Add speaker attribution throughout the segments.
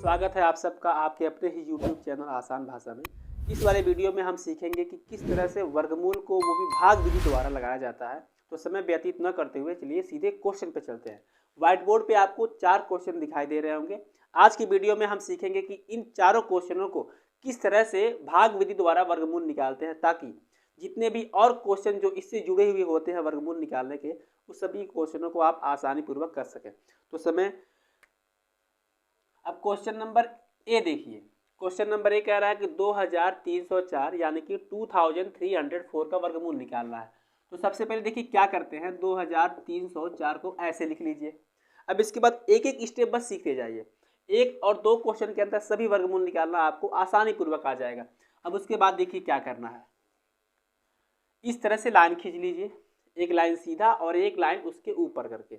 Speaker 1: स्वागत है आप सबका आपके अपने ही YouTube चैनल आसान भाषा में। इस वाले वीडियो में हम सीखेंगे कि किस तरह से वर्गमूल को वो भी भाग विधि द्वारा लगाया जाता है। तो समय व्यतीत न करते हुए चलिए सीधे क्वेश्चन पे चलते हैं। व्हाइट बोर्ड पे आपको 4 क्वेश्चन दिखाई दे रहे होंगे। आज की वीडियो में हम सीखेंगे कि इन चारों क्वेश्चनों को किस तरह से भाग विधि द्वारा वर्गमूल निकालते हैं, ताकि जितने भी और क्वेश्चन जो इससे जुड़े हुए होते हैं वर्गमूल निकालने के, उस सभी क्वेश्चनों को आप आसानी पूर्वक कर सकें। तो समय अब क्वेश्चन नंबर ए देखिए। क्वेश्चन नंबर ए कह रहा है कि 2304 यानी कि 2304 का वर्गमूल निकालना है। तो सबसे पहले देखिए क्या करते हैं, 2304 को ऐसे लिख लीजिए। अब इसके बाद एक एक स्टेप बस सीखते जाइए। 1 और 2 क्वेश्चन के अंदर सभी वर्गमूल निकालना आपको आसानी पूर्वक आ जाएगा। अब उसके बाद देखिए क्या करना है, इस तरह से लाइन खींच लीजिए, एक लाइन सीधा और एक लाइन उसके ऊपर करके।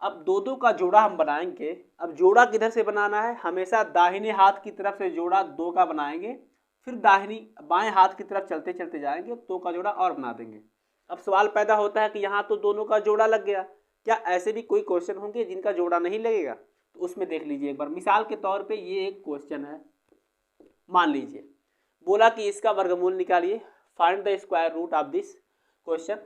Speaker 1: अब दो का जोड़ा हम बनाएंगे। अब जोड़ा किधर से बनाना है, हमेशा दाहिने हाथ की तरफ से जोड़ा 2 का बनाएंगे, फिर बाएं हाथ की तरफ चलते चलते जाएंगे, 2 का जोड़ा और बना देंगे। अब सवाल पैदा होता है कि यहाँ तो दोनों का जोड़ा लग गया, क्या ऐसे भी कोई क्वेश्चन होंगे जिनका जोड़ा नहीं लगेगा? तो उसमें देख लीजिए एक बार, मिसाल के तौर पर ये एक क्वेश्चन है। मान लीजिए बोला कि इसका वर्गमूल निकालिए, find the square root of this question.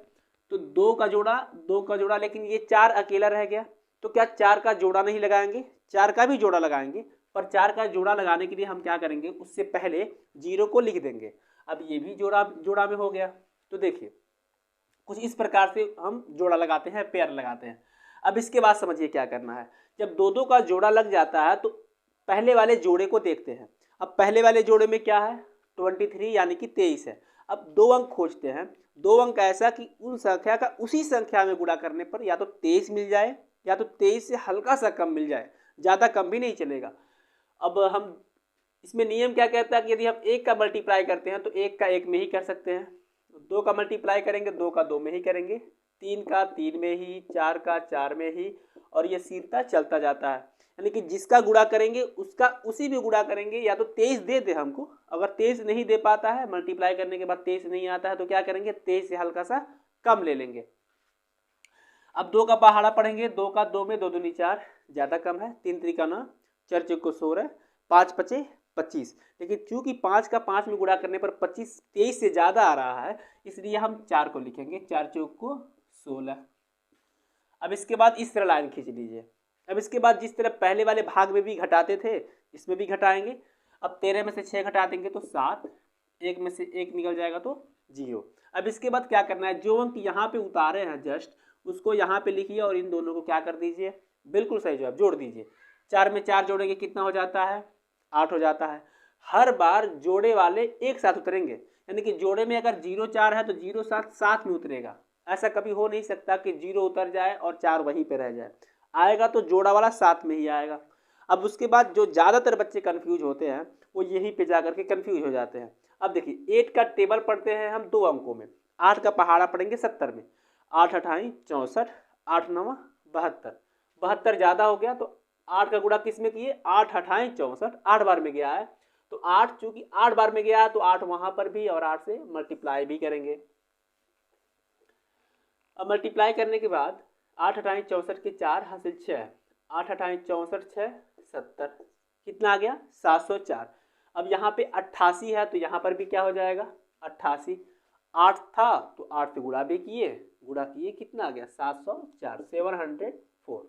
Speaker 1: तो 2 का जोड़ा, लेकिन ये 4 अकेला रह गया। तो क्या 4 का जोड़ा नहीं लगाएंगे? 4 का भी जोड़ा लगाएंगे, पर 4 का जोड़ा लगाने के लिए हम क्या करेंगे, उससे पहले 0 को लिख देंगे। अब ये भी जोड़ा में हो गया। तो देखिए कुछ इस प्रकार से हम जोड़ा लगाते हैं, पेयर लगाते हैं। अब इसके बाद समझिए क्या करना है। जब 2 का जोड़ा लग जाता है तो पहले वाले जोड़े को देखते हैं। अब पहले वाले जोड़े में क्या है, 23 यानी कि 23 है। अब 2 अंक खोजते हैं। 2 अंक ऐसा कि उन संख्या का उसी संख्या में गुणा करने पर या तो 23 मिल जाए या तो 23 से हल्का सा कम मिल जाए, ज़्यादा कम भी नहीं चलेगा। अब हम इसमें नियम क्या कहता है कि यदि हम 1 का मल्टीप्लाई करते हैं तो 1 का 1 में ही कर सकते हैं, 2 का मल्टीप्लाई करेंगे 2 का 2 में ही करेंगे, 3 का 3 में ही, 4 का 4 में ही, और ये सीधता चलता जाता है। यानी कि जिसका गुणा करेंगे उसका उसी में गुणा करेंगे। या तो 23 दे दे हमको, अगर 23 नहीं दे पाता है, मल्टीप्लाई करने के बाद 23 नहीं आता है, तो क्या करेंगे, 23 से हल्का सा कम ले लेंगे। अब 2 का पहाड़ा पढ़ेंगे, 2 का 2 में 2 दूनी 4, ज़्यादा कम है, 3 त्रिका 9, 4 चौको 16, 5 पचे 25। लेकिन चूंकि 5 का 5 में गुणा करने पर 25 23 से ज़्यादा आ रहा है, इसलिए हम 4 को लिखेंगे, 4 चौको 16। अब इसके बाद इस तरह लाइन खींच लीजिए। अब इसके बाद जिस तरह पहले वाले भाग में भी घटाते थे, इसमें भी घटाएंगे। अब 13 में से 6 घटा देंगे तो 7, 1 में से 1 निकल जाएगा तो 0। अब इसके बाद क्या करना है, जो अंक यहाँ पे उतारे हैं जस्ट उसको यहाँ पे लिखिए और इन दोनों को क्या कर दीजिए, बिल्कुल सही जवाब जोड़ दीजिए। 4 में 4 जोड़ेंगे कितना हो जाता है, 8 हो जाता है। हर बार जोड़े वाले एक साथ उतरेंगे, यानी कि जोड़े में अगर 0 4 है तो 0 7 साथ में उतरेगा। ऐसा कभी हो नहीं सकता कि 0 उतर जाए और 4 वहीं पे रह जाए, आएगा तो जोड़ा वाला साथ में ही आएगा। अब उसके बाद जो ज़्यादातर बच्चे कंफ्यूज होते हैं वो यहीं पे जाकर के कंफ्यूज हो जाते हैं। अब देखिए 8 का टेबल पढ़ते हैं हम 2 अंकों में, 8 का पहाड़ा पढ़ेंगे 70 में, 8 अठाई 64, 8 नवा 72, 72 ज़्यादा हो गया तो 8 का गुणा किस में किए, 8 अठाई 64, 8 बार में गया है तो 8, चूंकि 8 बार में गया है तो 8 वहाँ पर भी और 8 से मल्टीप्लाई भी करेंगे। अब मल्टीप्लाई करने के बाद 8 अठाई 64 के 4 हासिल 6, 8 अठाई 64 6 70, कितना आ गया 704। अब यहाँ पे 88 है तो यहाँ पर भी क्या हो जाएगा 88। 8 था तो 8 से गुणा भी किए, कितना आ गया 704, 704।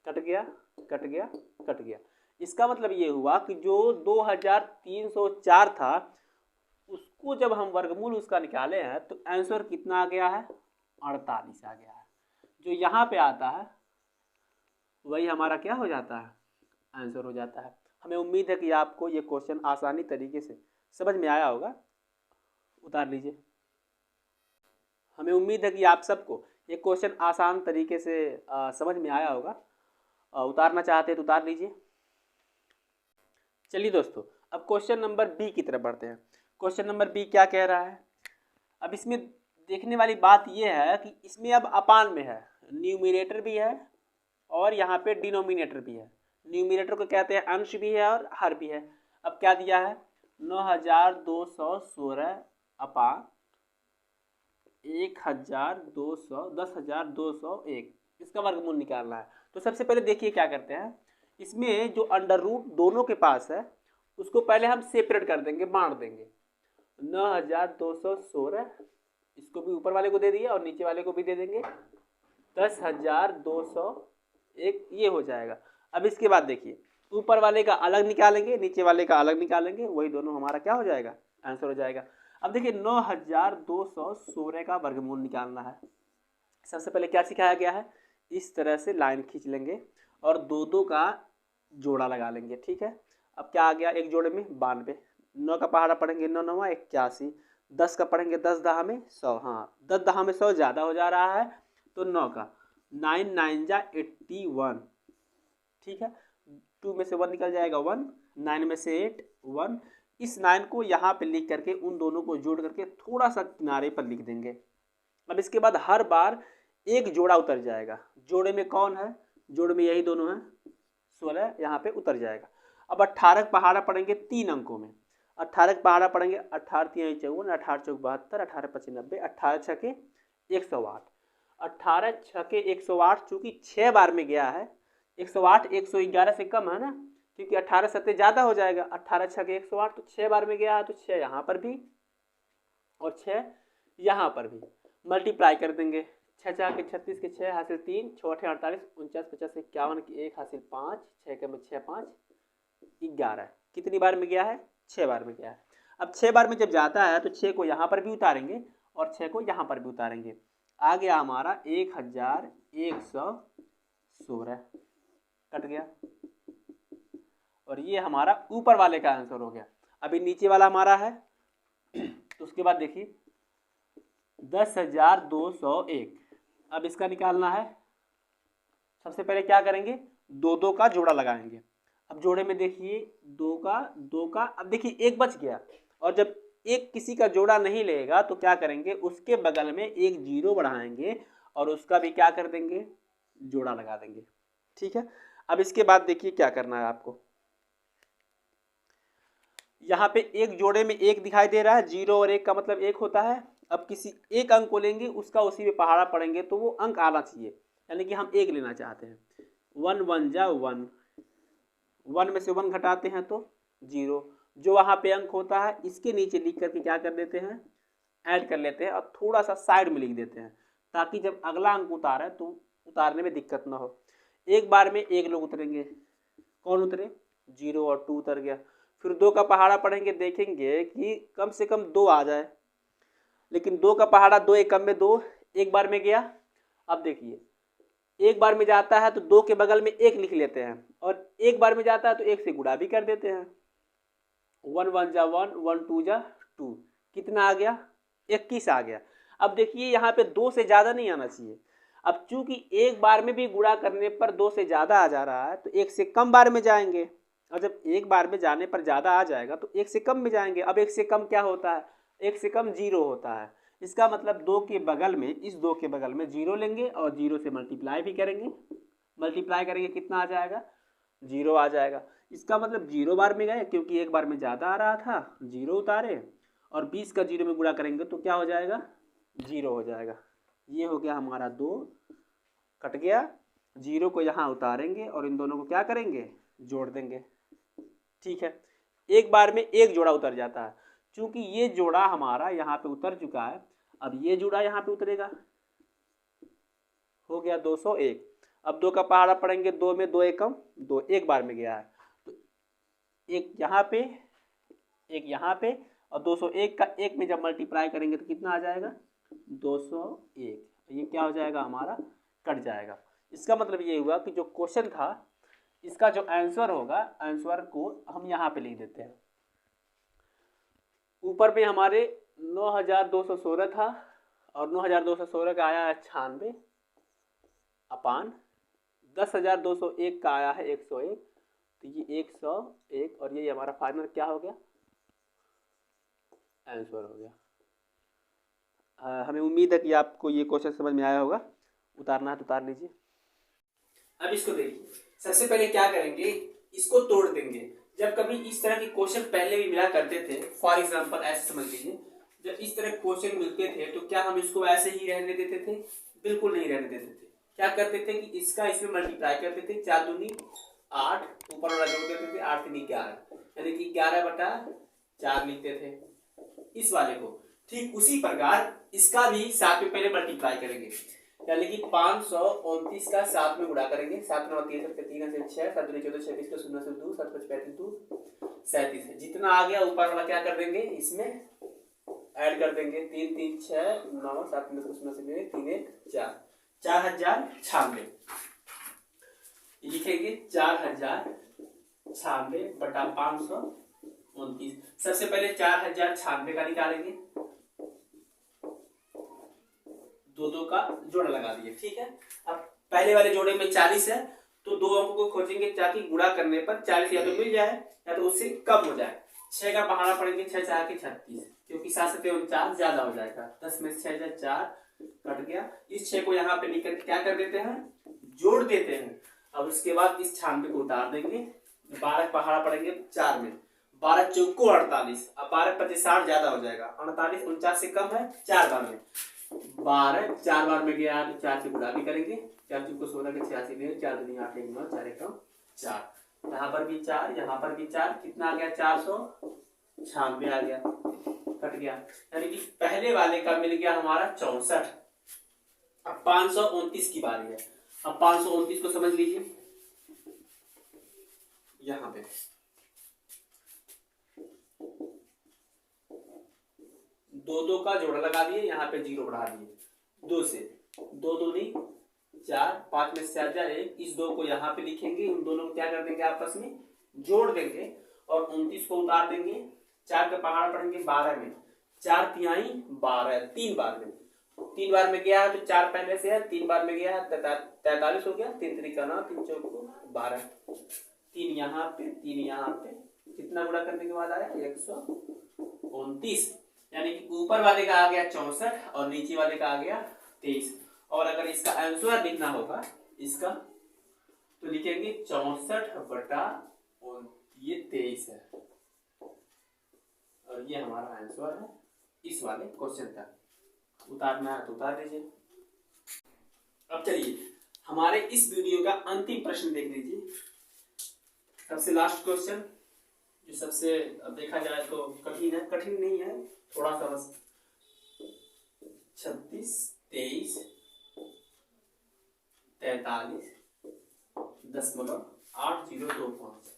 Speaker 1: कट गया कट गया कट गया। इसका मतलब ये हुआ कि जो 2304 था उसको जब हम वर्गमूल उसका निकाले हैं तो आंसर कितना आ गया है, 48 आ गया है। जो यहाँ पे आता है वही हमारा क्या हो जाता है, आंसर हो जाता है। हमें उम्मीद है कि आपको ये क्वेश्चन आसानी तरीके से समझ में आया होगा। उतार लीजिए। हमें उम्मीद है कि आप सबको ये क्वेश्चन आसान तरीके से समझ में आया होगा। उतारना चाहते हैं तो उतार लीजिए। चलिए दोस्तों, अब क्वेश्चन नंबर बी की तरफ बढ़ते हैं। क्वेश्चन नंबर बी क्या कह रहा है। अब इसमें देखने वाली बात यह है कि इसमें अब अपान में है, न्यूमिनेटर भी है और यहाँ पे डिनोमिनेटर भी है। न्यूमिनेटर को कहते हैं अंश भी है और हर भी है। अब क्या दिया है, 9216 अपान 10,201, इसका वर्गमूल निकालना है। तो सबसे पहले देखिए क्या करते हैं, इसमें जो अंडर रूट दोनों के पास है उसको पहले हम सेपरेट कर देंगे, बांट देंगे। 9216 इसको भी ऊपर वाले को दे दिए और नीचे वाले को भी दे देंगे। 10,201 ये हो जाएगा। अब इसके बाद देखिए ऊपर वाले का अलग निकालेंगे, नीचे वाले का अलग निकालेंगे, वही दोनों हमारा क्या हो जाएगा, आंसर हो जाएगा। अब देखिए 9216 का वर्गमूल निकालना है। सबसे पहले क्या सिखाया गया है, इस तरह से लाइन खींच लेंगे और दो दो का जोड़ा लगा लेंगे, ठीक है। अब क्या आ गया, एक जोड़े में 92, 9 का पहाड़ा पढ़ेंगे 9 9 81, 10 का पढ़ेंगे 10 दहा में 100, हाँ 10 दहा में 100 ज़्यादा हो जा रहा है तो 9 का 9 9 जा 81, ठीक है। 2 में से 1 निकल जाएगा 1, 9 में से 8 1। इस 9 को यहाँ पे लिख करके उन दोनों को जोड़ करके थोड़ा सा किनारे पर लिख देंगे। अब इसके बाद हर बार एक जोड़ा उतर जाएगा। जोड़े में कौन है, जोड़े में यही दोनों हैं, 16 यहाँ पे उतर जाएगा। अब 18 पहाड़ा पढ़ेंगे 3 अंकों में। 18 पहाड़ा पढ़ेंगे 18 3 54, 18 चौक 72, 18 25 90, 18 छके 108। 18 छके 108 चूँकि 6 बार में गया है, 108 111 से कम है ना, क्योंकि 18 सत्ते ज़्यादा हो जाएगा। 18 छके 108 तो 6 बार में गया है तो 6 यहाँ पर भी और 6 यहाँ पर भी मल्टीप्लाई कर देंगे। 6 चार के 36 के 6 हासिल 3, 6 8 48 49 50 51 की 1 हासिल 5, 6 के में 6 5 11। कितनी बार में गया है, 6 बार में गया है। अब 6 बार में जब जाता है तो 6 को यहाँ पर भी उतारेंगे और 6 को यहाँ पर भी उतारेंगे। आ गया हमारा 1116 कट गया और ये हमारा ऊपर वाले का आंसर हो गया। अभी नीचे वाला हमारा है तो उसके बाद देखिए 10,201। अब इसका निकालना है। सबसे पहले क्या करेंगे, दो दो का जोड़ा लगाएंगे। अब जोड़े में देखिए दो का अब देखिए एक बच गया और जब एक किसी का जोड़ा नहीं लेगा तो क्या करेंगे, उसके बगल में एक जीरो बढ़ाएंगे और उसका भी क्या कर देंगे, जोड़ा लगा देंगे, ठीक है। अब इसके बाद देखिए क्या करना है आपको, यहाँ पे एक जोड़े में एक दिखाई दे रहा है, 0 और 1 का मतलब 1 होता है। अब किसी एक अंक को लेंगे, उसका उसी में पहाड़ा पढ़ेंगे तो वो अंक आना चाहिए, यानी कि हम एक लेना चाहते हैं। 1 1 जा 1, 1 में से 1 घटाते हैं तो 0, जो वहाँ पे अंक होता है इसके नीचे लिख करके क्या कर देते हैं, ऐड कर लेते हैं और थोड़ा सा साइड में लिख देते हैं ताकि जब अगला अंक उतारे तो उतारने में दिक्कत ना हो। एक बार में एक लोग उतरेंगे, कौन उतरे, 0 और 2 उतर गया। फिर 2 का पहाड़ा पढ़ेंगे, देखेंगे कि कम से कम 2 आ जाए, लेकिन 2 का पहाड़ा 2 एक कम में 2 एक बार में गया। अब देखिए एक बार में जाता है तो 2 के बगल में 1 लिख लेते हैं और एक बार में जाता है तो 1 से गुणा भी कर देते हैं। 1 1 जा 1, 1 2 जा 2, कितना आ गया, 21 आ गया। अब देखिए यहाँ पे 2 से ज़्यादा नहीं आना चाहिए। अब चूंकि एक बार में भी गुणा करने पर 2 से ज़्यादा आ जा रहा है तो 1 से कम बार में जाएंगे, और जब एक बार में जाने पर ज़्यादा आ जाएगा तो 1 से कम में जाएंगे। अब 1 से कम क्या होता है, 1 से कम 0 होता है। इसका मतलब 2 के बगल में, इस 2 के बगल में 0 लेंगे और 0 से मल्टीप्लाई भी करेंगे। मल्टीप्लाई करेंगे कितना आ जाएगा, 0 आ जाएगा। इसका मतलब 0 बार में गए क्योंकि एक बार में ज़्यादा आ रहा था, 0 उतारे और 20 का 0 में गुणा करेंगे तो क्या हो जाएगा, 0 हो जाएगा। ये हो गया हमारा 2 कट गया। 0 को यहाँ उतारेंगे और इन दोनों को क्या करेंगे, जोड़ देंगे, ठीक है। एक बार में एक जोड़ा उतर जाता है, चूंकि ये जोड़ा हमारा यहाँ पे उतर चुका है, अब ये जोड़ा यहाँ पे उतरेगा, हो गया 201। अब 2 का पहाड़ा पढ़ेंगे, 2 में 2 एकम 2 एक बार में गया है तो एक यहाँ पे एक यहाँ पे और 201 का एक में जब मल्टीप्लाई करेंगे तो कितना आ जाएगा, 201। ये क्या हो जाएगा हमारा, कट जाएगा। इसका मतलब ये हुआ कि जो क्वेश्चन था इसका जो आंसर होगा, आंसर को हम यहाँ पे लिख देते हैं। ऊपर में हमारे 9216 था और 9216 का आया है 96 अपान 10,201 का आया है 101, तो ये 101 और ये हमारा फाइनल क्या हो गया, आंसर हो गया। हमें उम्मीद है कि आपको ये क्वेश्चन समझ में आया होगा। उतारना है तो उतार लीजिए। अब इसको देखिए, सबसे पहले क्या करेंगे, इसको तोड़ देंगे। जब कभी इस तरह के क्वेश्चन पहले भी मिला करते थे, फॉर एग्जांपल ऐसे समझ लीजिए, जब इस तरह क्वेश्चन मिलते थे तो क्या हम इसको ऐसे ही रहने देते थे, बिल्कुल नहीं रहने देते थे। क्या करते थे कि इसका इसमें मल्टीप्लाई करते थे, 4 दूनी 8, ऊपर वाला जोड़ देते थे 8 3 11, यानी कि 11/4 लिखते थे इस वाले को। ठीक उसी प्रकार इसका भी 7 में पहले मल्टीप्लाई करेंगे, यानी कि 529 का 7 में गुणा करेंगे। 7 9 3 3 से 6 7 14 26 का 0 से 2 7 5 35 2 37 है। जितना आ गया ऊपर वाला क्या कर देंगे, इसमें ऐड कर देंगे। 3 3 6 9 7 में 0 से 3 1 4 4096 लिखेंगे। 4096 बटा 529। सबसे पहले 4096 का निकालेंगे, दो का जोड़ा लगा दिए। ठीक है, अब पहले वाले जोड़े में 40 है तो दो अंकों को खोजेंगे ताकि गुणा करने पर 40 या तो मिल जाए या तो उससे कम हो जाए। 6 का पहाड़ा पड़ेंगे, 6 4 के 36, क्योंकि 7 7 49 ज्यादा हो जाएगा। 10 में 6 4 कट गया। इस 6 को यहाँ पे लेकर क्या कर देते हैं, जोड़ देते हैं। अब उसके बाद इस 96 को उतार देंगे। 12 पहाड़ा पड़ेंगे 4 में, 12 चौको 48। अब 12 25 60 ज्यादा हो जाएगा। 48 49 से कम है 4 बार में। 12 4 बार में गया तो 4 से गुणा भी करेंगे। 4 चौको 16 के 86 में 4 दूनी 8 1 9 4 1 4। यहाँ पर भी 4, यहाँ पर भी 4, कितना आ गया 496 आ गया, कट गया। यानी कि पहले वाले का मिल गया हमारा 64। अब 529 की बारी है। अब 529 को समझ लीजिए, यहाँ पे दो का जोड़ा लगा दिए, यहाँ पे 0 बढ़ा दिए। 2 से 2 दूनी 4, 5 में 4 जाए 1। इस 2 को यहाँ पे लिखेंगे, उन दोनों को क्या कर देंगे आपस में जोड़ देंगे और 29 को उतार देंगे। 4 का पहाड़ पड़ेंगे 12 में, 4 तिहाई 12, 3 बार में। 3 बार में गया है तो 4 पहले से है, 3 बार में गया है 43 हो गया। 3 3 का 9, 3 चौको 12, 3 यहाँ पे 3 यहाँ पे, कितना गुणा करने के बाद आया 129। यानी कि ऊपर वाले का आ गया 64 और नीचे वाले का आ गया 23। और अगर इसका आंसर लिखना होगा इसका तो लिखेंगे 64 बटा ये 23 है, और ये हमारा आंसर है इस वाले क्वेश्चन का। उतारना है तो उतार दीजिए। अब चलिए हमारे इस वीडियो का अंतिम प्रश्न देख लीजिए, सबसे लास्ट क्वेश्चन, जो सबसे देखा जाए तो कठिन है। कठिन नहीं है, थोड़ा सा बस। 36 23 43.8025।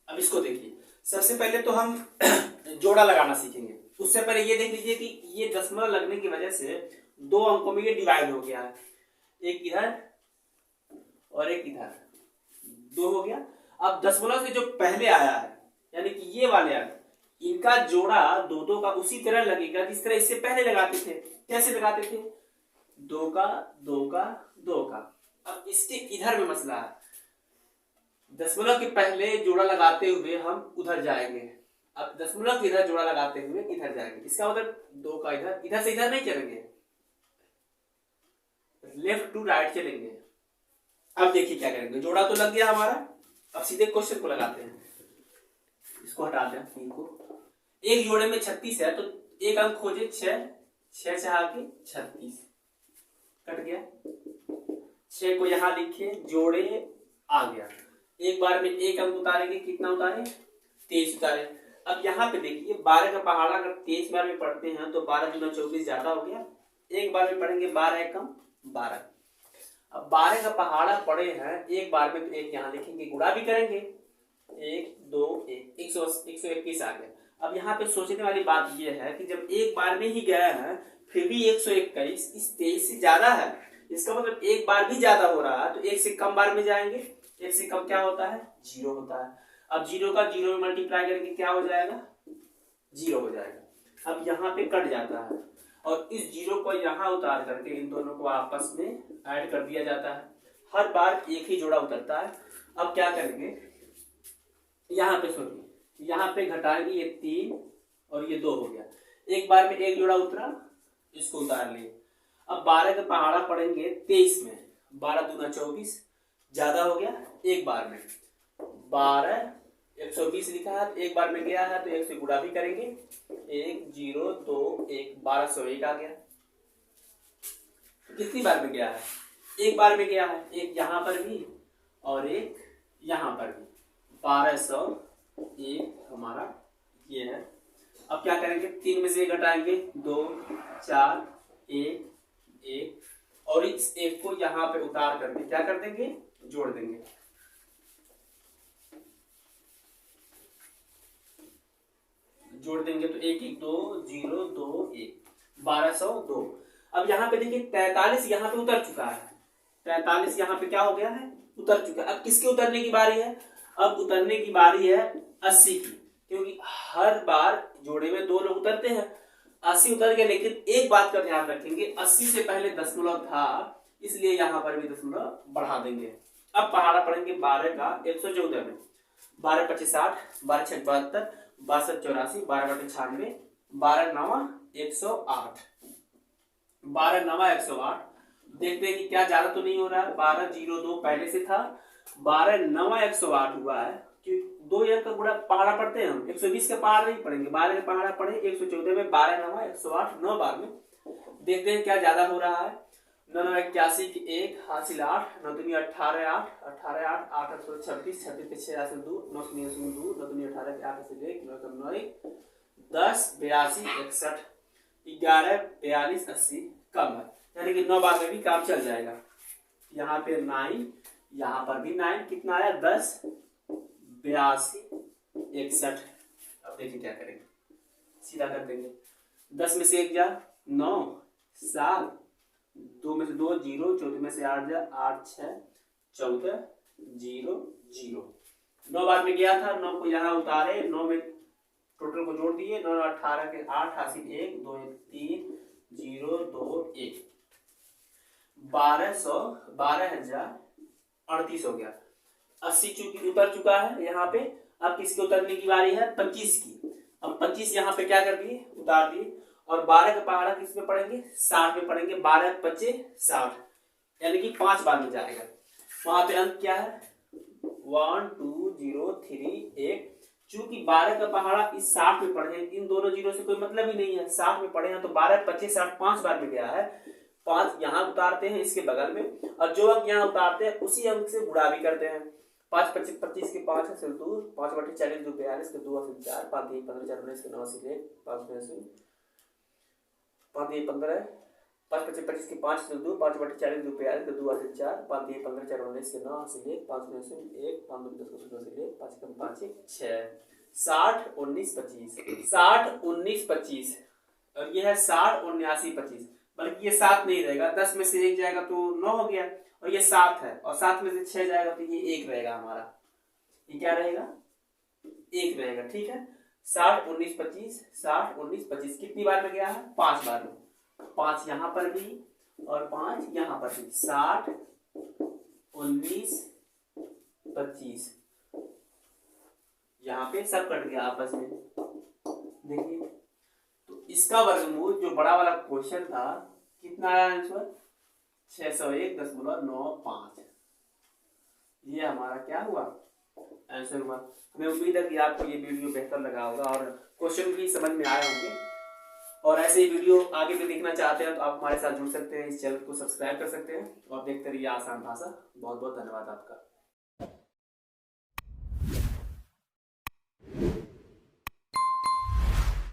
Speaker 1: अब इसको देखिए, सबसे पहले तो हम जोड़ा लगाना सीखेंगे। उससे पहले ये देख लीजिए कि ये दशमलव लगने की वजह से 2 अंकों में ये डिवाइड हो गया है, एक इधर और एक इधर, 2 हो गया। अब दशमलव से जो पहले आया है यानी कि ये वाले अंक, इनका जोड़ा 2 का उसी तरह लगेगा जिस तरह इससे पहले लगाते थे। कैसे लगाते थे, 2 का 2 का 2 का। अब इसके इधर में मसला है, दशमलव के पहले जोड़ा लगाते हुए हम उधर जाएंगे। अब दशमलव के इधर जोड़ा लगाते हुए इधर जाएंगे, इसका मतलब 2 का इधर, इधर से इधर नहीं चलेंगे, लेफ्ट टू राइट चलेंगे। अब देखिए क्या करेंगे, जोड़ा तो लग गया हमारा। अब सीधे क्वेश्चन को लगाते हैं, इसको हटाते हैं 3 को। एक जोड़े में 36 है तो एक अंक खोजे 6, 6 से आके 36 कट गया। 6 को यहां लिखिए, जोड़े आ गया। एक बार में एक अंक उतारेंगे, कितना उतारे 23 उतारे। अब यहाँ पे देखिए 12 का पहाड़ा अगर 23 बार में पढ़ते हैं तो 12 गुना 24 ज्यादा हो गया। एक बार में पढ़ेंगे 12 कम 12। अब 12 का पहाड़ा पड़े हैं एक बार में तो एक यहाँ लिखेंगे, गुणा भी करेंगे 1 2 1 121 आ गया। अब यहाँ पे सोचने वाली बात यह है कि जब एक बार में ही गया है फिर भी 121 इस 23 से ज्यादा है, इसका मतलब एक बार भी ज्यादा हो रहा है तो एक से कम बार में जाएंगे। एक से कम क्या होता है, 0 होता है। अब 0 का 0 में मल्टीप्लाई करेंगे क्या हो जाएगा, 0 हो जाएगा। अब यहाँ पे कट जाता है और इस 0 को यहाँ उतार करके इन दोनों को आपस में ऐड कर दिया जाता है। हर बार एक ही जोड़ा उतरता है। अब क्या करेंगे, यहाँ पे सुनिए, यहाँ पे घटाएंगे, ये 3 और ये 2 हो गया। एक बार में एक जोड़ा उतरा, इसको उतार लिए। अब 12 का पहाड़ा पड़ेंगे 23 में, 12 दूना 24 ज्यादा हो गया। एक बार में 12 120 लिखा है, एक बार में गया है तो एक से गुणा भी करेंगे, 1 0 2 1 1201 आ गया। कितनी बार में गया है? एक बार में गया है, एक यहाँ पर भी और एक यहाँ पर भी। 1201 हमारा ये है। अब क्या करेंगे, 3 में से 1 घटाएंगे, 2 4 1 1 और इस 1 को यहाँ पे उतार करके क्या कर देंगे, जोड़ देंगे। जोड़ देंगे तो 1 1 2 0 2 1 1202। अब यहाँ पे देखिए 43 यहाँ पे उतर चुका है, 43 यहाँ पे क्या हो गया है, उतर चुका है। अब किसके उतरने की बारी है? अब उतरने की बारी है 80 की, क्योंकि हर बार जोड़े में 2 लोग उतरते हैं। 80 उतर गए, लेकिन एक बात का ध्यान रखेंगे, 80 से पहले दशमलव था, इसलिए यहाँ पर भी दशमलव बढ़ा देंगे। अब पहाड़ा पढ़ेंगे 12 का 114 में। 12 25 60, 12 6 72, 12 7 84, 12 बटे 96, 12 9 108, 12 9 108। देखते हैं कि क्या ज्यादा तो नहीं हो रहा है। 1202 पहले से था, 12 9 108 हुआ है। कि 2 अंक का गुणा पहाड़ा पढ़ते हैं हम, 120 का पहाड़ा नहीं पढ़ेंगे, 12 का पहाड़ा पढ़े 114 में, 12 9 108 9 बार में। देखते हैं क्या ज्यादा हो रहा है। 9 9 81 की 1 हासिल 8, 9 2 18 8 18 8 8 8 26 26 पे 6 हासिल 2 9 0 0 2 9 2 18 के 8 हासिल 1 9 9 1 10 82 61 11 42 80 कम है, यानी कि 9 बार में भी काम चल जाएगा। यहाँ पे 9, यहाँ पर भी 9, कितना आया 10 82 61। अब देखिए क्या करेंगे, सीधा कर देंगे। 10 में से 1 जा 9 7, 2 में से 2 0, 14 में से 8 जा 8 6 14 0 0। 9 बार में गया था, 9 को यहाँ उतारे, 9 में टोटल को जोड़ दिए, 9 18 के 8 हासिल 1 2 3 0 2 1 12,038 हो गया। 80 चूंकि उतर चुका है यहाँ पे, अब किसके उतरने की बारी है, 25 की। अब 25 यहाँ पे क्या कर दिए, उतार दिए, और 12 का पहाड़ा किस में पढ़ेंगे, 60 में पढ़ेंगे। 12 25 60, यानी कि 5 बार में जाएगा। वहां पे अंक क्या है 1 2 0 3 1। चूंकि 12 का पहाड़ा इस 60 में पढ़े, इन दोनों जीरो से कोई मतलब ही नहीं है, 60 में पढ़े हैं तो 12 25 60 5 बार में गया है। 5 यहाँ उतारते हैं इसके बगल में, और जो अंक यहाँ उतारते हैं उसी अंक से गुणा भी करते हैं। 5 25 25 के 5 हासिल 2, 5 बटे 40 2 42 के 2 हासिल 4, 5 3 15 4 19 के 9 हासिल 1, 5 5 3 15, 5 25 25 के 5 हासिल 2, 5 बटे 40 2 42 के 2 हासिल 4, 5 3 15 4 19 के 9 हासिल 1, 5 9 1 5 2 10 के 0 हासिल 1, 5 कम 5 1 6 60 19 25 60 19 25, और ये है 60 79 25। बल्कि ये 7 नहीं रहेगा, 10 में से 1 जाएगा तो 9 हो गया, और ये 7 है, और 7 में से 6 जाएगा तो ये 1 रहेगा हमारा। ये क्या रहेगा, 1 रहेगा। ठीक है, 60 19 25 60 19 25 कितनी बार में गया है, 5 बार में। 5 यहाँ पर भी और 5 यहाँ पर भी। 60 19 25 यहाँ पे सब कट गया आपस में। देखिए तो इसका वर्गमूल जो बड़ा वाला क्वेश्चन था, कितना आया आंसर 601.95। ये हमारा क्या हुआ, आंसर हुआ। हमें उम्मीद है कि आपको ये वीडियो बेहतर लगा होगा और क्वेश्चन भी समझ में आए होंगे। और ऐसे ही वीडियो आगे भी देखना चाहते हैं तो आप हमारे साथ जुड़ सकते हैं, इस चैनल को सब्सक्राइब कर सकते हैं और देखते रहिए आसान भाषा। बहुत बहुत धन्यवाद आपका।